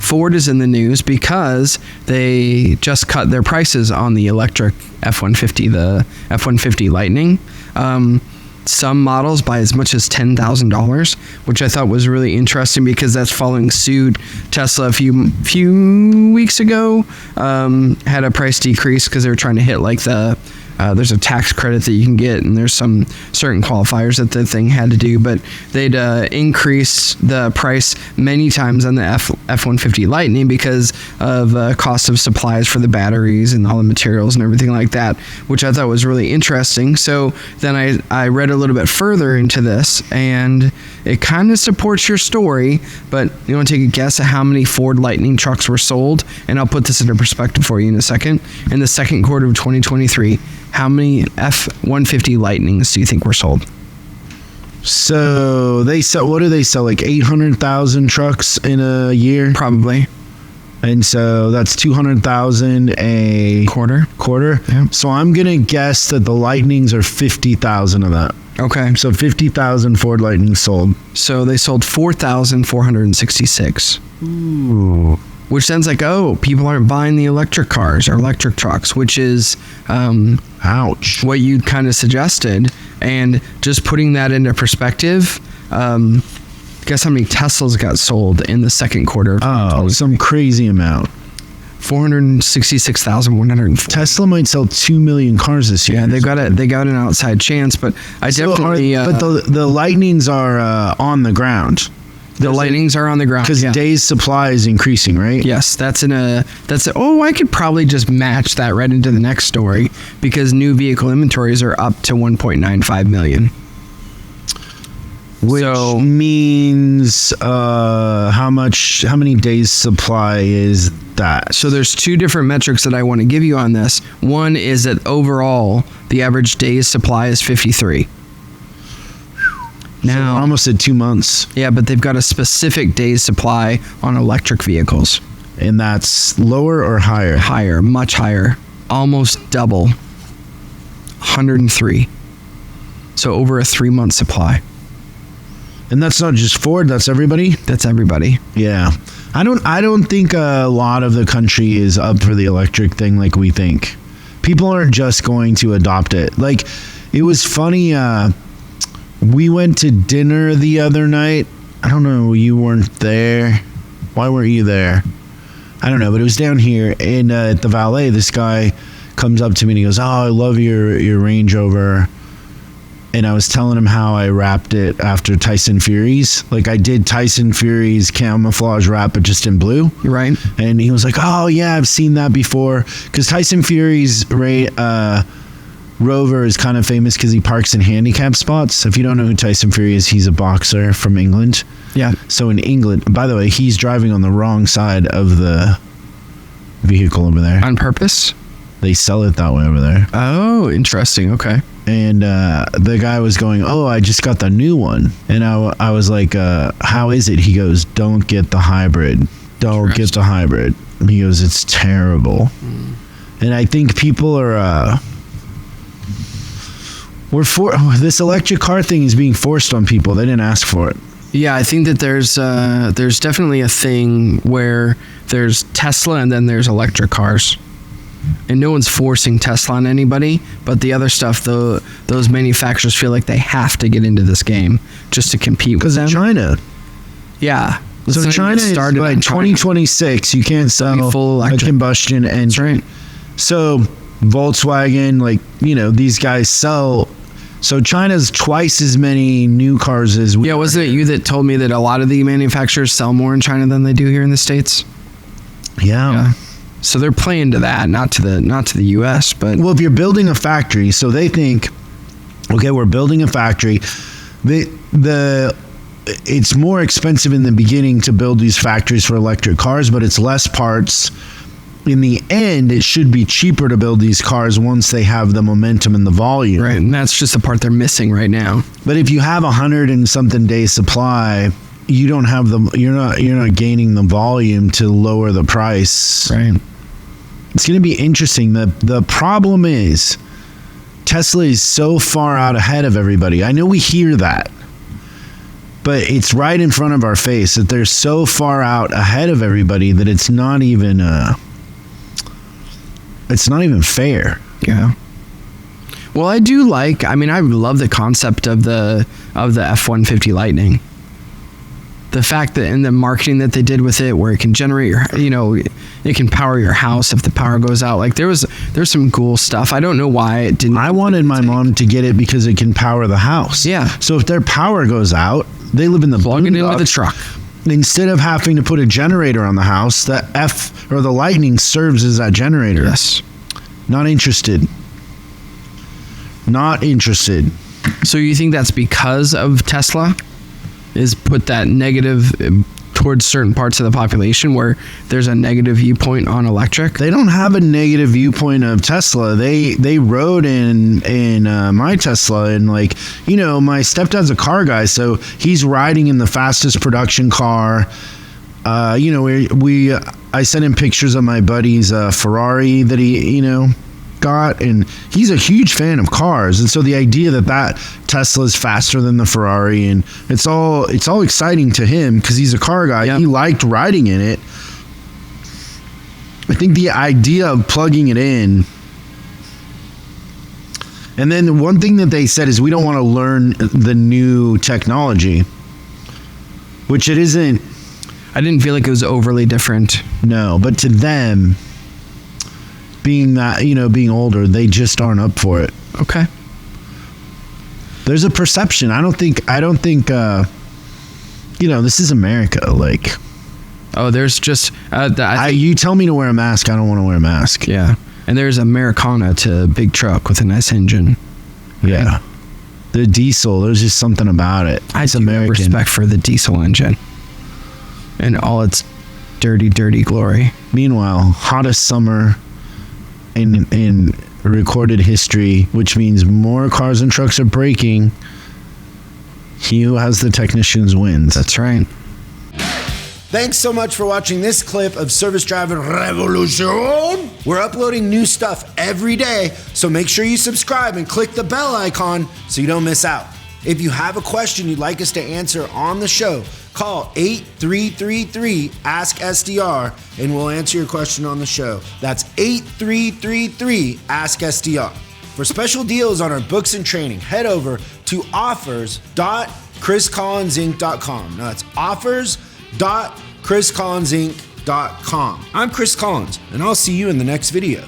Ford is in the news because they just cut their prices on the electric F-150, the F-150 Lightning. Some models by as much as $10,000, which I thought was really interesting because that's following suit. Tesla a few weeks ago had a price decrease because they were trying to hit like there's a tax credit that you can get, and there's some certain qualifiers that the thing had to do, but they'd increase the price many times on the F-150 Lightning because of cost of supplies for the batteries and all the materials and everything like that, which I thought was really interesting. So then I read a little bit further into this, and it kind of supports your story, but you want to take a guess at how many Ford Lightning trucks were sold? And I'll put this into perspective for you in a second. In the second quarter of 2023, how many F-150 Lightnings do you think were sold? So they sell, what do they sell? Like 800,000 trucks in a year? Probably. And so that's 200,000 a quarter. Yeah. So I'm going to guess that the Lightnings are 50,000 of that. Okay. So 50,000 Ford Lightnings sold. So they sold 4,466. Ooh. Which sounds like, people aren't buying the electric cars or electric trucks, which is ouch, what you kind of suggested. And just putting that into perspective, guess how many Teslas got sold in the second quarter of 2020? Some crazy amount. 466,104. Tesla might sell 2 million cars this year. Yeah, they got an outside chance, but definitely. But the Lightnings are on the ground. The Lightnings are on the ground because days supply is increasing, right? Yes, I could probably just match that right into the next story because new vehicle inventories are up to 1.95 million. Which means how many days supply is that? So there's two different metrics that I want to give you on this. One is that overall the average days supply is 53. Now, so almost at 2 months. Yeah, but they've got a specific days supply on electric vehicles. And that's lower or higher? Higher, much higher. Almost double. 103. So over a 3-month supply. And that's not just Ford, that's everybody? That's everybody. Yeah. I don't think a lot of the country is up for the electric thing like we think. People aren't just going to adopt it. Like, it was funny, we went to dinner the other night. I don't know, you weren't there. Why weren't you there? I don't know, but it was down here. And at the valet, this guy comes up to me and he goes, I love your Range Rover. And I was telling him how I wrapped it after Tyson Fury's. Like, I did Tyson Fury's camouflage wrap, but just in blue. Right. And he was like, oh, yeah, I've seen that before. Because Tyson Fury's Rover is kind of famous because he parks in handicap spots. If you don't know who Tyson Fury is, he's a boxer from England. Yeah. So in England, by the way, he's driving on the wrong side of the vehicle over there. On purpose? They sell it that way over there. Oh, interesting. Okay. And the guy was going, I just got the new one. And I was like, how is it? He goes, don't get the hybrid. Don't get the hybrid. He goes, it's terrible. And I think people are... this electric car thing is being forced on people. They didn't ask for it. Yeah, I think that there's definitely a thing where there's Tesla and then there's electric cars. And no one's forcing Tesla on anybody, but the other stuff, those manufacturers feel like they have to get into this game just to compete with them. Because China. Yeah. So China started by 2026. You can't sell full a combustion engine. That's right. So Volkswagen, these guys sell. So China's twice as many new cars as we. Yeah, wasn't it you that told me that a lot of the manufacturers sell more in China than they do here in the States? Yeah. So they're playing to that, not to the US, but well, if you're building a factory, so they think, okay, we're building a factory. It's more expensive in the beginning to build these factories for electric cars, but it's less parts. In the end, it should be cheaper to build these cars once they have the momentum and the volume. Right, and that's just the part they're missing right now. But if you have 100 and something day supply, you don't have you're not gaining the volume to lower the price. Right. It's going to be interesting. The problem is Tesla is so far out ahead of everybody. I know we hear that. but it's right in front of our face that they're so far out ahead of everybody that it's not even fair. Yeah. Well, I love the concept of the F-150 Lightning. The fact that in the marketing that they did with it, where it can generate it can power your house if the power goes out. Like there's some cool stuff. I don't know why it didn't. I wanted my mom to get it because it can power the house. Yeah. So if their power goes out, they live in the plug it in with a truck. Instead of having to put a generator on the house, the Lightning serves as that generator. Yes. Not interested. Not interested. So you think that's because of Tesla? Is put that negative towards certain parts of the population where there's a negative viewpoint on electric? They don't have a negative viewpoint of Tesla. They rode in my Tesla, and my stepdad's a car guy, so he's riding in the fastest production car. I sent him pictures of my buddy's Ferrari that he got, and he's a huge fan of cars, and so the idea that Tesla is faster than the Ferrari, and it's all exciting to him because he's a car guy. Yep. He liked riding in it. I think the idea of plugging it in, and then one thing that they said is we don't want to learn the new technology, which it isn't. I didn't feel like it was overly different. No, but to them, being older, they just aren't up for it. Okay. There's a perception. I don't think this is America. Like, oh, there's just you tell me to wear a mask, I don't want to wear a mask. Yeah. And there's Americana to big truck with a nice engine. Yeah. The diesel, there's just something about it. It's American. Respect for the diesel engine and all its dirty glory. Meanwhile, hottest summer in recorded history, which means more cars and trucks are braking. He who has the technicians wins. That's right. Thanks so much for watching this clip of Service Driver Revolution. We're uploading new stuff every day, so make sure you subscribe and click the bell icon so you don't miss out. If you have a question you'd like us to answer on the show, call 8333-ASK-SDR and we'll answer your question on the show. That's 8333-ASK-SDR. For special deals on our books and training, head over to offers.chriscollinsinc.com. Now that's offers.chriscollinsinc.com. I'm Chris Collins, and I'll see you in the next video.